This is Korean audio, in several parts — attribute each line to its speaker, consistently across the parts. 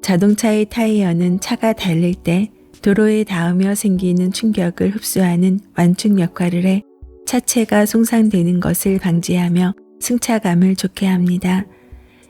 Speaker 1: 자동차의 타이어는 차가 달릴 때 도로에 닿으며 생기는 충격을 흡수하는 완충 역할을 해 차체가 손상되는 것을 방지하며 승차감을 좋게 합니다.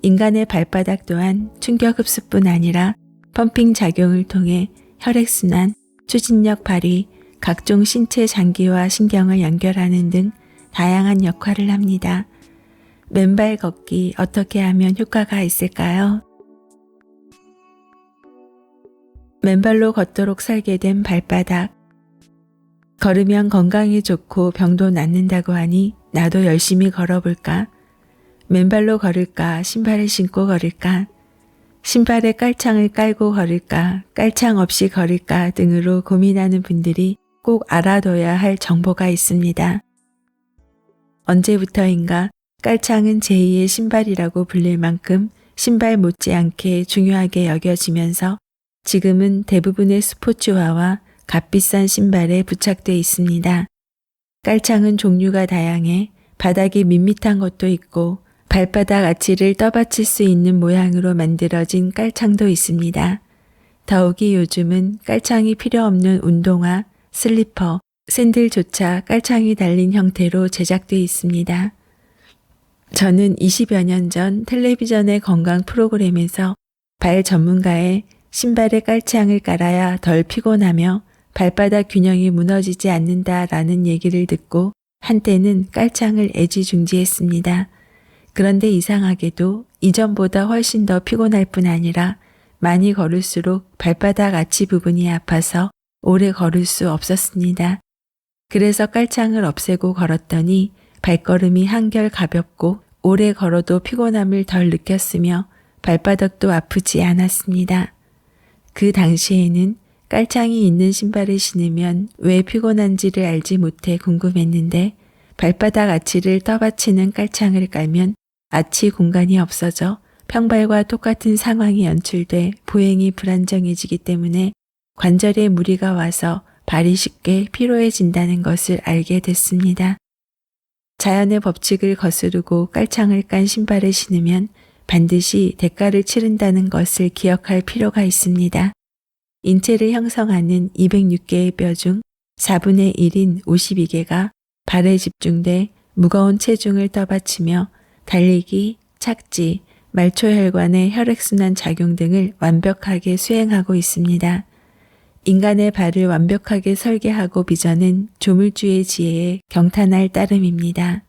Speaker 1: 인간의 발바닥 또한 충격 흡수뿐 아니라 펌핑 작용을 통해 혈액순환, 추진력 발휘, 각종 신체 장기와 신경을 연결하는 등 다양한 역할을 합니다. 맨발 걷기 어떻게 하면 효과가 있을까요? 맨발로 걷도록 설계된 발바닥. 걸으면 건강에 좋고 병도 낫는다고 하니 나도 열심히 걸어볼까? 맨발로 걸을까? 신발을 신고 걸을까? 신발에 깔창을 깔고 걸을까? 깔창 없이 걸을까? 등으로 고민하는 분들이 꼭 알아둬야 할 정보가 있습니다. 언제부터인가 깔창은 제2의 신발이라고 불릴 만큼 신발 못지않게 중요하게 여겨지면서 지금은 대부분의 스포츠화와 값비싼 신발에 부착되어 있습니다. 깔창은 종류가 다양해 바닥이 밋밋한 것도 있고 발바닥 아치를 떠받칠 수 있는 모양으로 만들어진 깔창도 있습니다. 더욱이 요즘은 깔창이 필요 없는 운동화, 슬리퍼, 샌들조차 깔창이 달린 형태로 제작되어 있습니다. 저는 20여 년 전 텔레비전의 건강 프로그램에서 발 전문가의 신발에 깔창을 깔아야 덜 피곤하며 발바닥 균형이 무너지지 않는다라는 얘기를 듣고 한때는 깔창을 애지중지했습니다. 그런데 이상하게도 이전보다 훨씬 더 피곤할 뿐 아니라 많이 걸을수록 발바닥 아치 부분이 아파서 오래 걸을 수 없었습니다. 그래서 깔창을 없애고 걸었더니 발걸음이 한결 가볍고 오래 걸어도 피곤함을 덜 느꼈으며 발바닥도 아프지 않았습니다. 그 당시에는 깔창이 있는 신발을 신으면 왜 피곤한지를 알지 못해 궁금했는데 발바닥 아치를 떠받치는 깔창을 깔면 아치 공간이 없어져 평발과 똑같은 상황이 연출돼 보행이 불안정해지기 때문에 관절에 무리가 와서 발이 쉽게 피로해진다는 것을 알게 됐습니다. 자연의 법칙을 거스르고 깔창을 깐 신발을 신으면 반드시 대가를 치른다는 것을 기억할 필요가 있습니다. 인체를 형성하는 206개의 뼈 중 4분의 1인 52개가 발에 집중돼 무거운 체중을 떠받치며 달리기, 착지, 말초혈관의 혈액순환 작용 등을 완벽하게 수행하고 있습니다. 인간의 발을 완벽하게 설계하고 빚어낸 조물주의 지혜에 경탄할 따름입니다.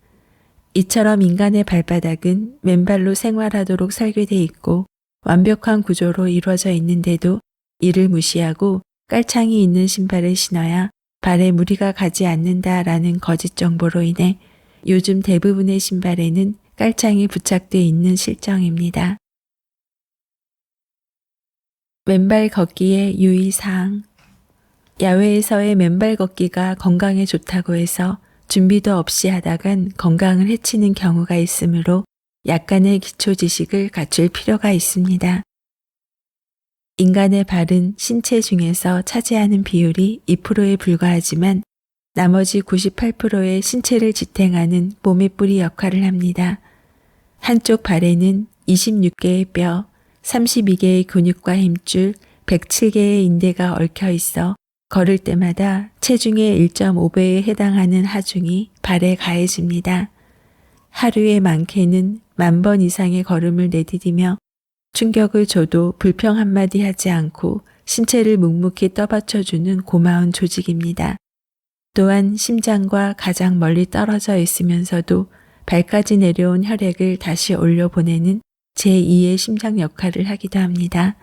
Speaker 1: 이처럼 인간의 발바닥은 맨발로 생활하도록 설계되어 있고 완벽한 구조로 이루어져 있는데도 이를 무시하고 깔창이 있는 신발을 신어야 발에 무리가 가지 않는다라는 거짓 정보로 인해 요즘 대부분의 신발에는 깔창이 부착되어 있는 실정입니다. 맨발 걷기의 유의사항. 야외에서의 맨발 걷기가 건강에 좋다고 해서 준비도 없이 하다간 건강을 해치는 경우가 있으므로 약간의 기초 지식을 갖출 필요가 있습니다. 인간의 발은 신체 중에서 차지하는 비율이 2%에 불과하지만 나머지 98%의 신체를 지탱하는 몸의 뿌리 역할을 합니다. 한쪽 발에는 26개의 뼈, 32개의 근육과 힘줄, 107개의 인대가 얽혀 있어 걸을 때마다 체중의 1.5배에 해당하는 하중이 발에 가해집니다. 하루에 많게는 10,000번 이상의 걸음을 내디디며 충격을 줘도 불평 한마디 하지 않고 신체를 묵묵히 떠받쳐주는 고마운 조직입니다. 또한 심장과 가장 멀리 떨어져 있으면서도 발까지 내려온 혈액을 다시 올려보내는 제2의 심장 역할을 하기도 합니다.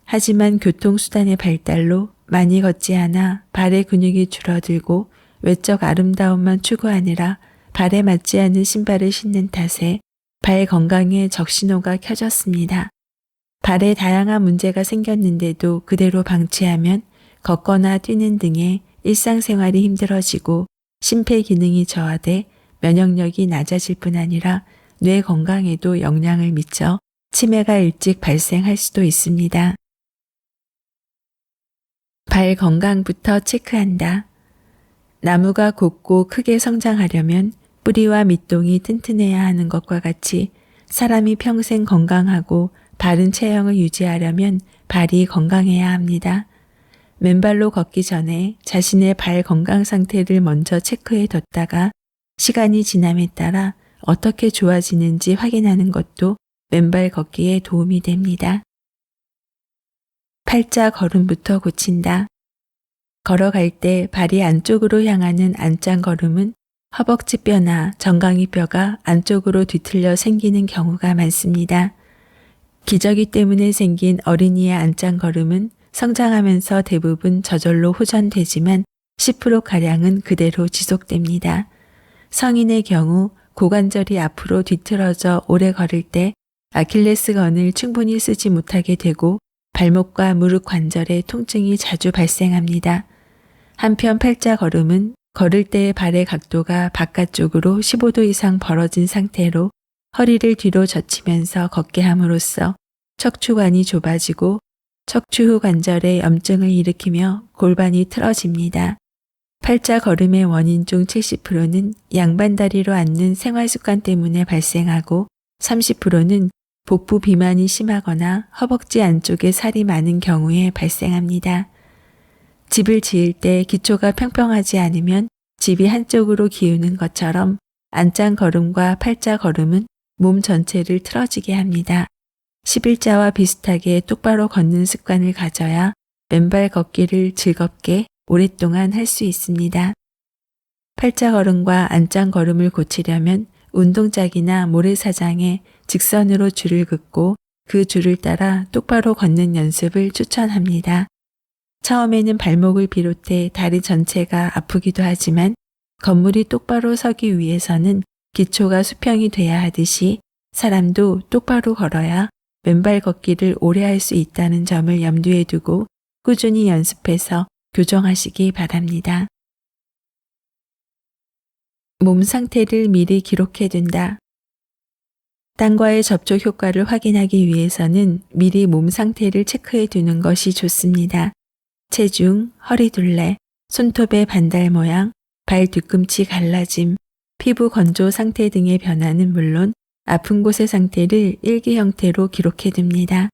Speaker 1: 하지만 교통수단의 발달로 많이 걷지 않아 발의 근육이 줄어들고 외적 아름다움만 추구하느라 발에 맞지 않은 신발을 신는 탓에 발 건강에 적신호가 켜졌습니다. 발에 다양한 문제가 생겼는데도 그대로 방치하면 걷거나 뛰는 등의 일상생활이 힘들어지고 심폐 기능이 저하돼 면역력이 낮아질 뿐 아니라 뇌 건강에도 영향을 미쳐 치매가 일찍 발생할 수도 있습니다. 발 건강부터 체크한다. 나무가 곱고 크게 성장하려면 뿌리와 밑동이 튼튼해야 하는 것과 같이 사람이 평생 건강하고 바른 체형을 유지하려면 발이 건강해야 합니다. 맨발로 걷기 전에 자신의 발 건강 상태를 먼저 체크해 뒀다가 시간이 지남에 따라 어떻게 좋아지는지 확인하는 것도 맨발 걷기에 도움이 됩니다. 팔자 걸음부터 고친다. 걸어갈 때 발이 안쪽으로 향하는 안짱 걸음은 허벅지 뼈나 정강이 뼈가 안쪽으로 뒤틀려 생기는 경우가 많습니다. 기저귀 때문에 생긴 어린이의 안짱 걸음은 성장하면서 대부분 저절로 호전되지만 10%가량은 그대로 지속됩니다. 성인의 경우 고관절이 앞으로 뒤틀어져 오래 걸을 때 아킬레스건을 충분히 쓰지 못하게 되고 발목과 무릎 관절에 통증이 자주 발생합니다. 한편 팔자 걸음은 걸을 때의 발의 각도가 바깥쪽으로 15도 이상 벌어진 상태로 허리를 뒤로 젖히면서 걷게 함으로써 척추관이 좁아지고 척추후 관절에 염증을 일으키며 골반이 틀어집니다. 팔자 걸음의 원인 중 70%는 양반다리로 앉는 생활습관 때문에 발생하고 30%는 복부 비만이 심하거나 허벅지 안쪽에 살이 많은 경우에 발생합니다. 집을 지을 때 기초가 평평하지 않으면 집이 한쪽으로 기우는 것처럼 안짱 걸음과 팔자 걸음은 몸 전체를 틀어지게 합니다. 11자와 비슷하게 똑바로 걷는 습관을 가져야 맨발 걷기를 즐겁게 오랫동안 할 수 있습니다. 팔자 걸음과 안짱 걸음을 고치려면 운동장이나 모래사장에 직선으로 줄을 긋고 그 줄을 따라 똑바로 걷는 연습을 추천합니다. 처음에는 발목을 비롯해 다리 전체가 아프기도 하지만 건물이 똑바로 서기 위해서는 기초가 수평이 돼야 하듯이 사람도 똑바로 걸어야 맨발 걷기를 오래 할 수 있다는 점을 염두에 두고 꾸준히 연습해서 교정하시기 바랍니다. 몸 상태를 미리 기록해둔다. 땀과의 접촉 효과를 확인하기 위해서는 미리 몸 상태를 체크해 두는 것이 좋습니다. 체중, 허리둘레, 손톱의 반달 모양, 발 뒤꿈치 갈라짐, 피부 건조 상태 등의 변화는 물론 아픈 곳의 상태를 일기 형태로 기록해 둡니다.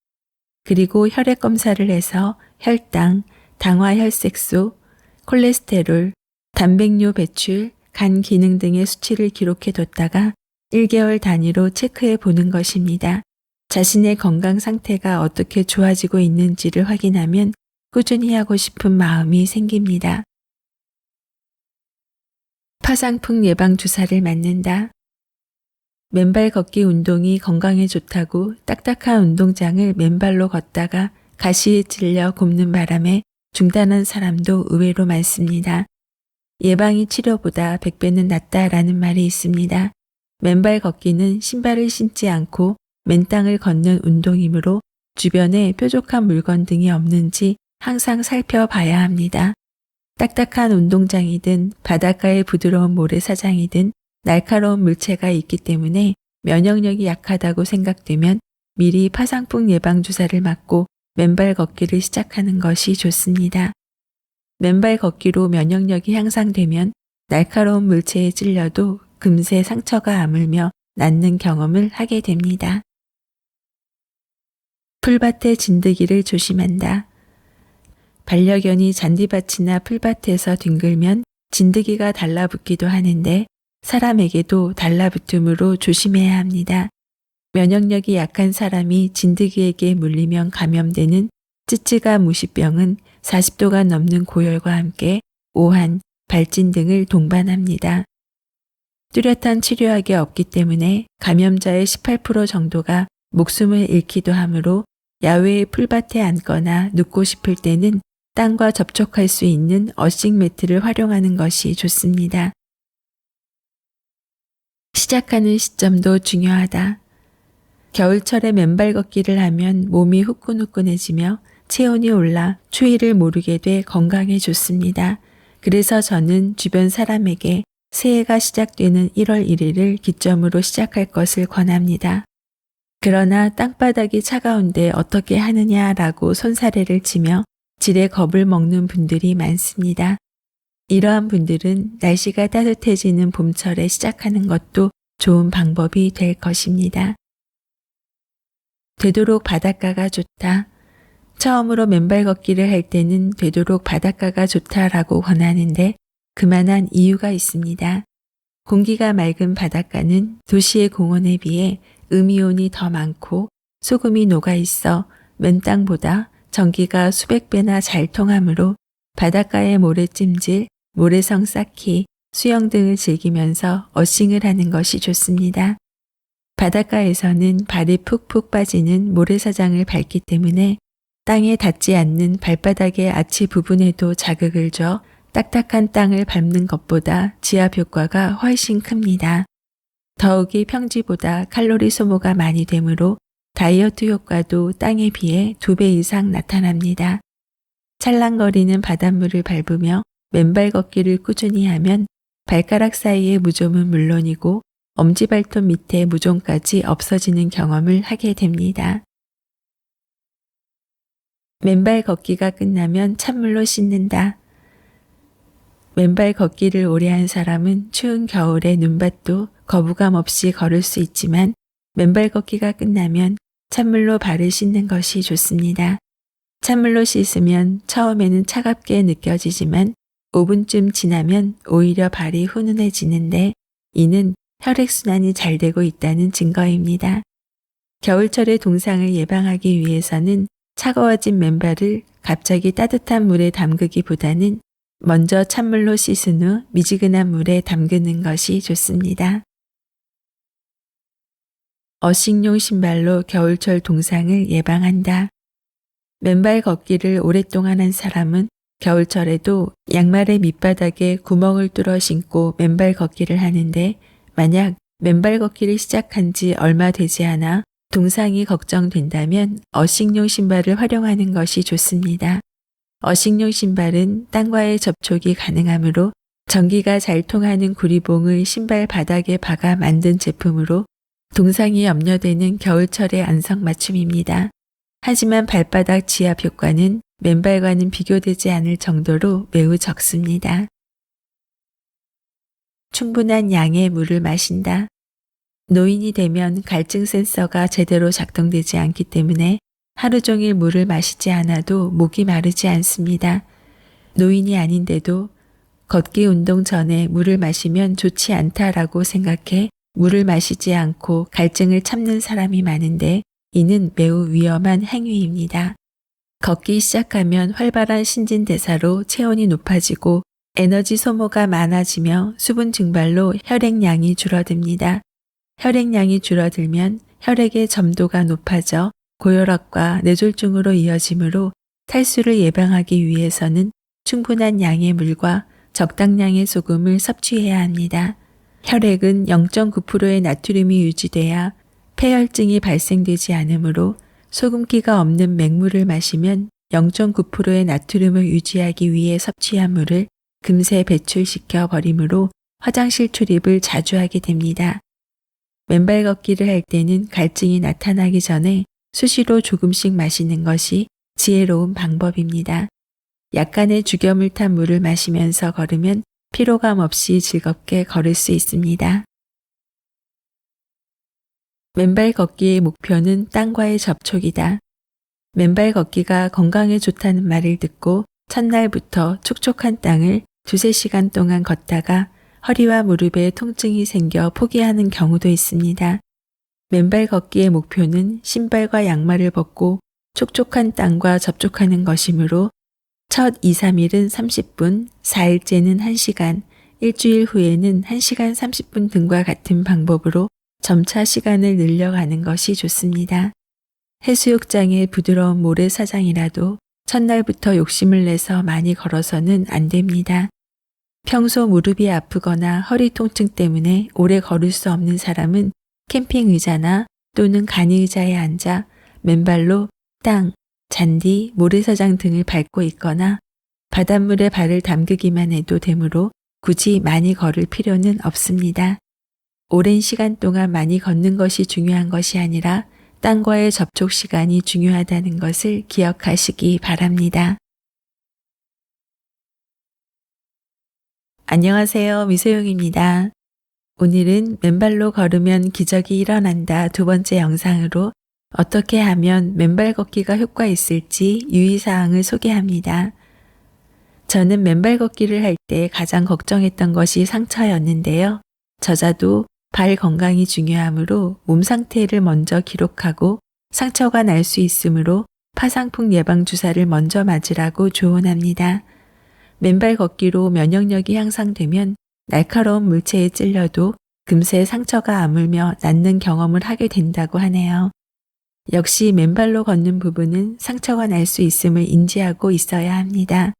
Speaker 1: 그리고 혈액 검사를 해서 혈당, 당화 혈색소, 콜레스테롤, 단백뇨 배출, 간 기능 등의 수치를 기록해 뒀다가 1개월 단위로 체크해 보는 것입니다. 자신의 건강 상태가 어떻게 좋아지고 있는지를 확인하면 꾸준히 하고 싶은 마음이 생깁니다. 파상풍 예방 주사를 맞는다. 맨발 걷기 운동이 건강에 좋다고 딱딱한 운동장을 맨발로 걷다가 가시에 찔려 곱는 바람에 중단한 사람도 의외로 많습니다. 예방이 치료보다 100배는 낫다라는 말이 있습니다. 맨발 걷기는 신발을 신지 않고 맨 땅을 걷는 운동이므로 주변에 뾰족한 물건 등이 없는지 항상 살펴봐야 합니다. 딱딱한 운동장이든 바닷가의 부드러운 모래사장이든 날카로운 물체가 있기 때문에 면역력이 약하다고 생각되면 미리 파상풍 예방주사를 맞고 맨발 걷기를 시작하는 것이 좋습니다. 맨발 걷기로 면역력이 향상되면 날카로운 물체에 찔려도 금세 상처가 아물며 낫는 경험을 하게 됩니다. 풀밭의 진드기를 조심한다. 반려견이 잔디밭이나 풀밭에서 뒹굴면 진드기가 달라붙기도 하는데 사람에게도 달라붙으므로 조심해야 합니다. 면역력이 약한 사람이 진드기에게 물리면 감염되는 찌찌가 무시병은 40도가 넘는 고열과 함께 오한, 발진 등을 동반합니다. 뚜렷한 치료약이 없기 때문에 감염자의 18% 정도가 목숨을 잃기도 하므로 야외의 풀밭에 앉거나 눕고 싶을 때는 땅과 접촉할 수 있는 어싱 매트를 활용하는 것이 좋습니다. 시작하는 시점도 중요하다. 겨울철에 맨발 걷기를 하면 몸이 후끈후끈해지며 체온이 올라 추위를 모르게 돼 건강에 좋습니다. 그래서 저는 주변 사람에게 새해가 시작되는 1월 1일을 기점으로 시작할 것을 권합니다. 그러나 땅바닥이 차가운데 어떻게 하느냐라고 손사래를 치며 질에 겁을 먹는 분들이 많습니다. 이러한 분들은 날씨가 따뜻해지는 봄철에 시작하는 것도 좋은 방법이 될 것입니다. 되도록 바닷가가 좋다. 처음으로 맨발 걷기를 할 때는 되도록 바닷가가 좋다라고 권하는데 그만한 이유가 있습니다. 공기가 맑은 바닷가는 도시의 공원에 비해 음이온이 더 많고 소금이 녹아 있어 맨 땅보다 전기가 수백 배나 잘 통하므로 바닷가의 모래찜질, 모래성 쌓기, 수영 등을 즐기면서 어싱을 하는 것이 좋습니다. 바닷가에서는 발이 푹푹 빠지는 모래사장을 밟기 때문에 땅에 닿지 않는 발바닥의 아치 부분에도 자극을 줘 딱딱한 땅을 밟는 것보다 지압 효과가 훨씬 큽니다. 더욱이 평지보다 칼로리 소모가 많이 되므로 다이어트 효과도 땅에 비해 2배 이상 나타납니다. 찰랑거리는 바닷물을 밟으며 맨발 걷기를 꾸준히 하면 발가락 사이의 무좀은 물론이고 엄지발톱 밑에 무좀까지 없어지는 경험을 하게 됩니다. 맨발 걷기가 끝나면 찬물로 씻는다. 맨발 걷기를 오래 한 사람은 추운 겨울에 눈밭도 거부감 없이 걸을 수 있지만 맨발 걷기가 끝나면 찬물로 발을 씻는 것이 좋습니다. 찬물로 씻으면 처음에는 차갑게 느껴지지만 5분쯤 지나면 오히려 발이 훈훈해지는데 이는 혈액순환이 잘 되고 있다는 증거입니다. 겨울철의 동상을 예방하기 위해서는 차가워진 맨발을 갑자기 따뜻한 물에 담그기보다는 먼저 찬물로 씻은 후 미지근한 물에 담그는 것이 좋습니다. 어싱용 신발로 겨울철 동상을 예방한다. 맨발 걷기를 오랫동안 한 사람은 겨울철에도 양말의 밑바닥에 구멍을 뚫어 신고 맨발 걷기를 하는데 만약 맨발 걷기를 시작한 지 얼마 되지 않아 동상이 걱정된다면 어싱용 신발을 활용하는 것이 좋습니다. 어싱용 신발은 땅과의 접촉이 가능하므로 전기가 잘 통하는 구리봉을 신발 바닥에 박아 만든 제품으로 동상이 염려되는 겨울철의 안성맞춤입니다. 하지만 발바닥 지압 효과는 맨발과는 비교되지 않을 정도로 매우 적습니다. 충분한 양의 물을 마신다. 노인이 되면 갈증 센서가 제대로 작동되지 않기 때문에 하루 종일 물을 마시지 않아도 목이 마르지 않습니다. 노인이 아닌데도 걷기 운동 전에 물을 마시면 좋지 않다라고 생각해 물을 마시지 않고 갈증을 참는 사람이 많은데 이는 매우 위험한 행위입니다. 걷기 시작하면 활발한 신진대사로 체온이 높아지고 에너지 소모가 많아지며 수분 증발로 혈액량이 줄어듭니다. 혈액량이 줄어들면 혈액의 점도가 높아져 고혈압과 뇌졸중으로 이어지므로 탈수를 예방하기 위해서는 충분한 양의 물과 적당량의 소금을 섭취해야 합니다. 혈액은 0.9%의 나트륨이 유지돼야 폐혈증이 발생되지 않으므로 소금기가 없는 맹물을 마시면 0.9%의 나트륨을 유지하기 위해 섭취한 물을 금세 배출시켜 버리므로 화장실 출입을 자주 하게 됩니다. 맨발 걷기를 할 때는 갈증이 나타나기 전에 수시로 조금씩 마시는 것이 지혜로운 방법입니다. 약간의 죽염을 탄 물을 마시면서 걸으면 피로감 없이 즐겁게 걸을 수 있습니다. 맨발 걷기의 목표는 땅과의 접촉이다. 맨발 걷기가 건강에 좋다는 말을 듣고 첫날부터 촉촉한 땅을 2-3시간 동안 걷다가 허리와 무릎에 통증이 생겨 포기하는 경우도 있습니다. 맨발 걷기의 목표는 신발과 양말을 벗고 촉촉한 땅과 접촉하는 것이므로 첫 2-3일은 30분, 4일째는 1시간, 일주일 후에는 1시간 30분 등과 같은 방법으로 점차 시간을 늘려가는 것이 좋습니다. 해수욕장의 부드러운 모래사장이라도 첫날부터 욕심을 내서 많이 걸어서는 안 됩니다. 평소 무릎이 아프거나 허리 통증 때문에 오래 걸을 수 없는 사람은 캠핑 의자나 또는 간이 의자에 앉아 맨발로 땅, 잔디, 모래사장 등을 밟고 있거나 바닷물에 발을 담그기만 해도 되므로 굳이 많이 걸을 필요는 없습니다. 오랜 시간 동안 많이 걷는 것이 중요한 것이 아니라 땅과의 접촉 시간이 중요하다는 것을 기억하시기 바랍니다. 안녕하세요. 미소영입니다. 오늘은 맨발로 걸으면 기적이 일어난다 2번째 영상으로 어떻게 하면 맨발 걷기가 효과 있을지 유의사항을 소개합니다. 저는 맨발 걷기를 할 때 가장 걱정했던 것이 상처였는데요. 저자도 발 건강이 중요하므로 몸 상태를 먼저 기록하고 상처가 날 수 있으므로 파상풍 예방 주사를 먼저 맞으라고 조언합니다. 맨발 걷기로 면역력이 향상되면 날카로운 물체에 찔려도 금세 상처가 아물며 낫는 경험을 하게 된다고 하네요. 역시 맨발로 걷는 부분은 상처가 날 수 있음을 인지하고 있어야 합니다.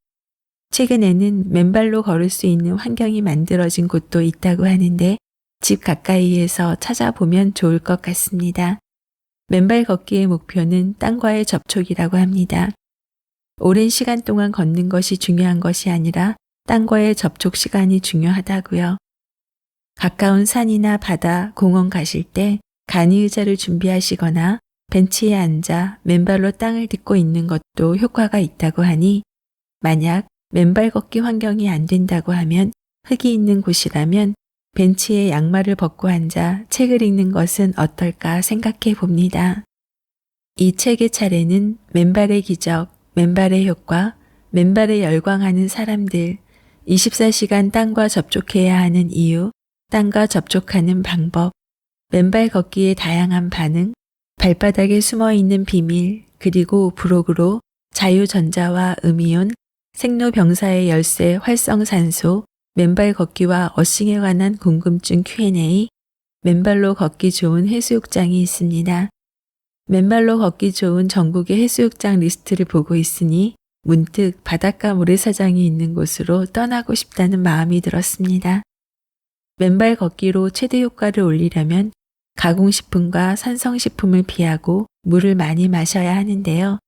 Speaker 1: 최근에는 맨발로 걸을 수 있는 환경이 만들어진 곳도 있다고 하는데 집 가까이에서 찾아보면 좋을 것 같습니다. 맨발 걷기의 목표는 땅과의 접촉이라고 합니다. 오랜 시간 동안 걷는 것이 중요한 것이 아니라 땅과의 접촉 시간이 중요하다고요. 가까운 산이나 바다, 공원 가실 때 간이 의자를 준비하시거나 벤치에 앉아 맨발로 땅을 딛고 있는 것도 효과가 있다고 하니 만약 맨발 걷기 환경이 안 된다고 하면 흙이 있는 곳이라면 벤치에 양말을 벗고 앉아 책을 읽는 것은 어떨까 생각해 봅니다. 이 책의 차례는 맨발의 기적, 맨발의 효과, 맨발에 열광하는 사람들, 24시간 땅과 접촉해야 하는 이유, 땅과 접촉하는 방법, 맨발 걷기의 다양한 반응, 발바닥에 숨어있는 비밀, 그리고 부록으로 자유전자와 음이온, 생로병사의 열쇠 활성산소, 맨발 걷기와 어싱에 관한 궁금증 Q&A, 맨발로 걷기 좋은 해수욕장이 있습니다. 맨발로 걷기 좋은 전국의 해수욕장 리스트를 보고 있으니 문득 바닷가 모래사장이 있는 곳으로 떠나고 싶다는 마음이 들었습니다. 맨발 걷기로 최대 효과를 올리려면 가공식품과 산성식품을 피하고 물을 많이 마셔야 하는데요.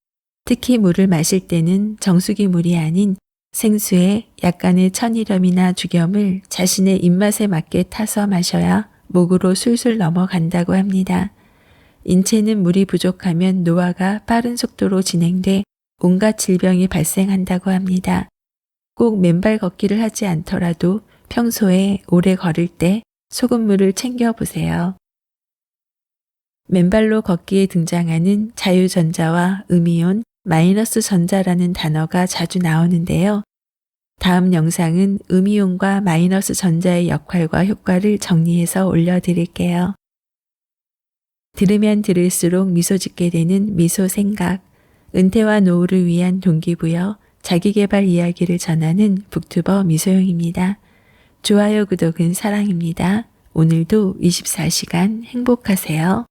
Speaker 1: 특히 물을 마실 때는 정수기 물이 아닌 생수에 약간의 천일염이나 죽염을 자신의 입맛에 맞게 타서 마셔야 목으로 술술 넘어간다고 합니다. 인체는 물이 부족하면 노화가 빠른 속도로 진행돼 온갖 질병이 발생한다고 합니다. 꼭 맨발 걷기를 하지 않더라도 평소에 오래 걸을 때 소금물을 챙겨보세요. 맨발로 걷기에 등장하는 자유전자와 음이온, 마이너스 전자라는 단어가 자주 나오는데요. 다음 영상은 음이온과 마이너스 전자의 역할과 효과를 정리해서 올려드릴게요. 들으면 들을수록 미소 짓게 되는 미소 생각, 은퇴와 노후를 위한 동기부여, 자기계발 이야기를 전하는 북튜버 미소영입니다. 좋아요, 구독은 사랑입니다. 오늘도 24시간 행복하세요.